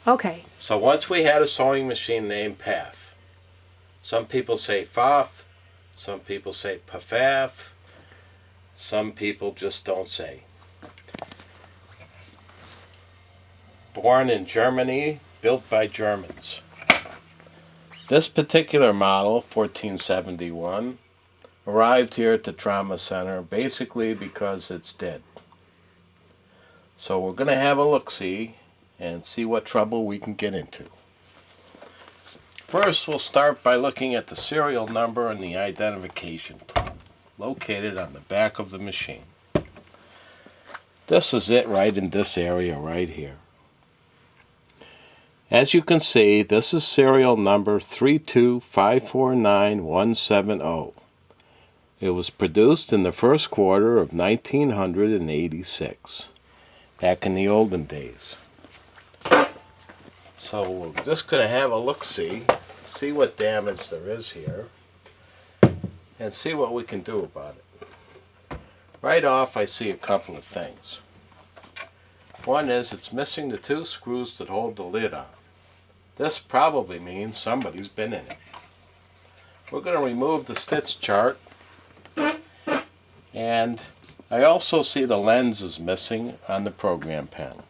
Okay. So once we had a sewing machine named Pfaff. Some people say Pfaff, some people say Pfaff, some people just don't say. Born in Germany, built by Germans. This particular model, 1471, arrived here at the Trauma Center basically because it's dead. So we're going to have a look-see and see what trouble we can get into. First, we'll start by looking at the serial number and the identification plate located on the back of the machine. This is it right in this area right here. As you can see, this is serial number 32549-170. It was produced in the first quarter of 1986, back in the olden days. So we're just going to have a look-see, see what damage there is here, and see what we can do about it. Right off, I see a couple of things. One is it's missing the two screws that hold the lid on. This probably means somebody's been in it. We're going to remove the stitch chart, and I also see the lens is missing on the program panel.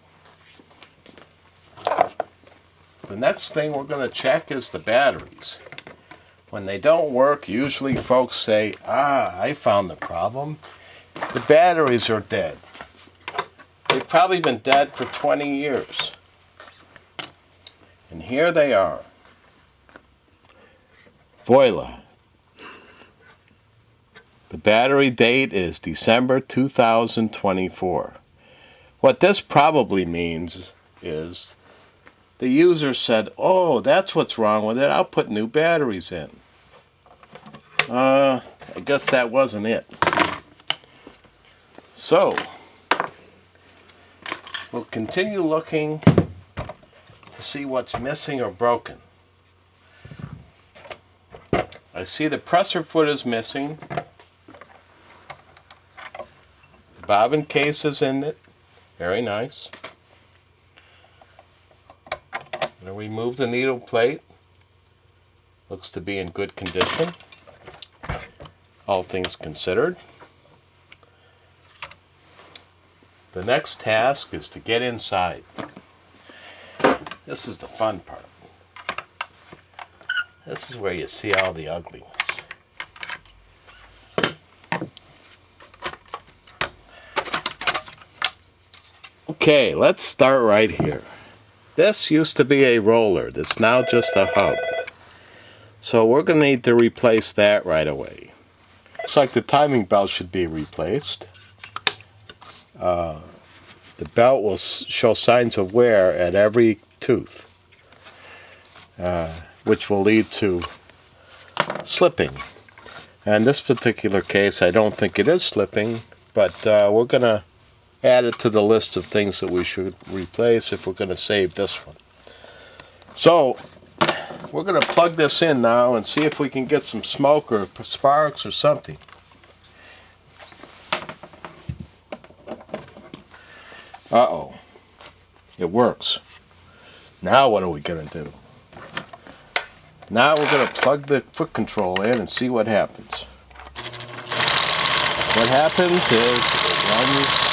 The next thing we're going to check is the batteries. When they don't work, usually folks say, I found the problem. The batteries are dead. They've probably been dead for 20 years. And here they are. Voila. The battery date is December 2024. What this probably means is the user said, oh, that's what's wrong with it. I'll put new batteries in. I guess that wasn't it. So, we'll continue looking to see what's missing or broken. I see the presser foot is missing. The bobbin case is in it. Very nice. I'm going to remove the needle plate. Looks to be in good condition, all things considered. The next task is to get inside. This is the fun part. This is where you see all the ugliness. Okay, let's start right here. This used to be a roller that's now just a hub. So we're going to need to replace that right away. Looks like the timing belt should be replaced. The belt will show signs of wear at every tooth, which will lead to slipping. In this particular case, I don't think it is slipping, but we're going to add it to the list of things that we should replace if we're going to save this one. So we're going to plug this in now and see if we can get some smoke or sparks or something. Uh-oh. It works. Now what are we going to do? Now we're going to plug the foot control in and see what happens. What happens is it runs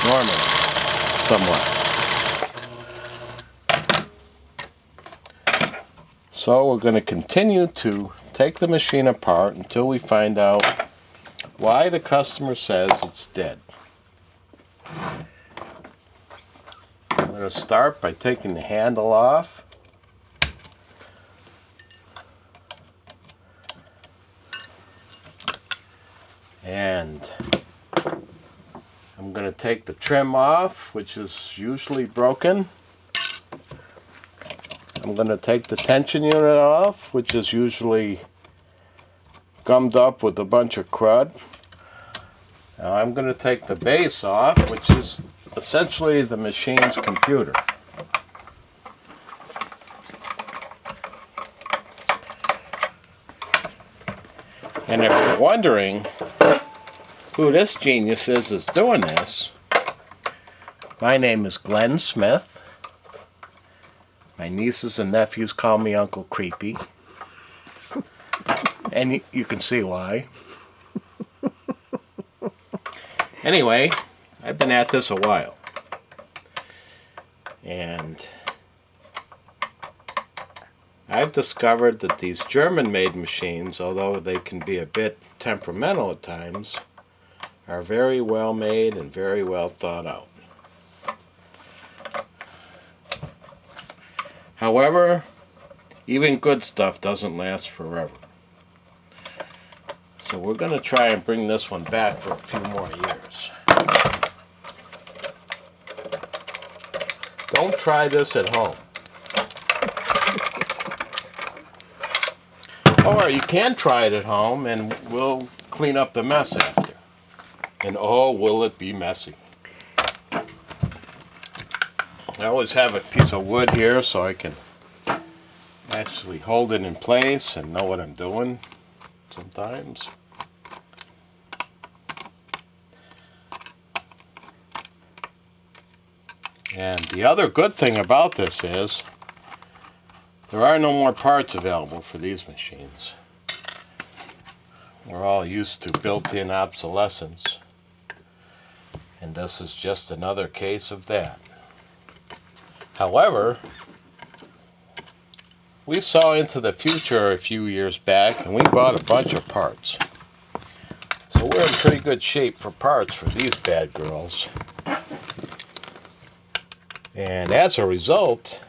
normally, somewhat. So we're going to continue to take the machine apart until we find out why the customer says it's dead. I'm going to start by taking the handle off. And I'm going to take the trim off, which is usually broken. I'm going to take the tension unit off, which is usually gummed up with a bunch of crud. Now I'm going to take the base off, which is essentially the machine's computer. And if you're wondering who this genius is doing this, my name is Glenn Smith. My nieces and nephews call me Uncle Creepy. And you can see why. Anyway, I've been at this a while. And I've discovered that these German-made machines, although they can be a bit temperamental at times, are very well made and very well thought out. However, even good stuff doesn't last forever. So we're going to try and bring this one back for a few more years. Don't try this at home. Or you can try it at home and we'll clean up the mess after. And oh, will it be messy. I always have a piece of wood here so I can actually hold it in place and know what I'm doing sometimes. And the other good thing about this is there are no more parts available for these machines. We're all used to built-in obsolescence, and this is just another case of that. However, we saw into the future a few years back and we bought a bunch of parts. So we're in pretty good shape for parts for these bad girls. And as a result,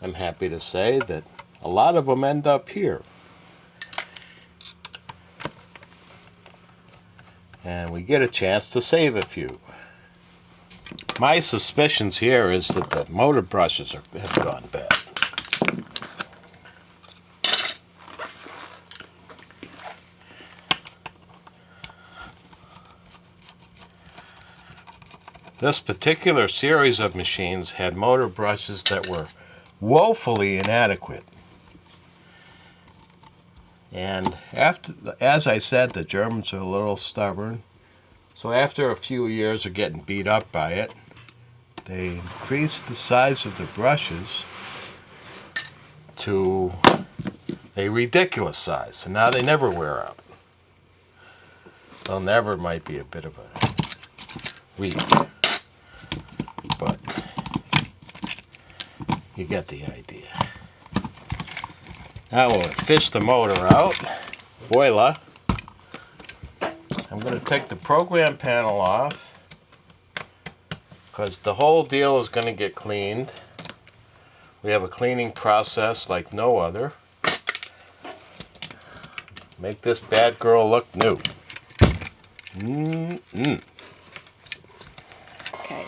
I'm happy to say that a lot of them end up here. And we get a chance to save a few. My suspicions here is that the motor brushes have gone bad. This particular series of machines had motor brushes that were woefully inadequate. And as I said, the Germans are a little stubborn. So after a few years of getting beat up by it, they increased the size of the brushes to a ridiculous size. So now they never wear out. Well, never might be a bit of a reach. But you get the idea. Now we'll fish the motor out. Voila. I'm going to take the program panel off because the whole deal is going to get cleaned. We have a cleaning process like no other. Make this bad girl look new. Okay.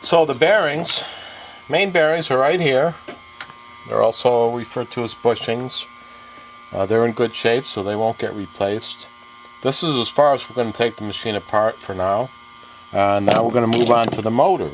So the bearings, main bearings are right here. They're also referred to as bushings. They're in good shape, so they won't get replaced. This is as far as we're going to take the machine apart for now. Now we're going to move on to the motor.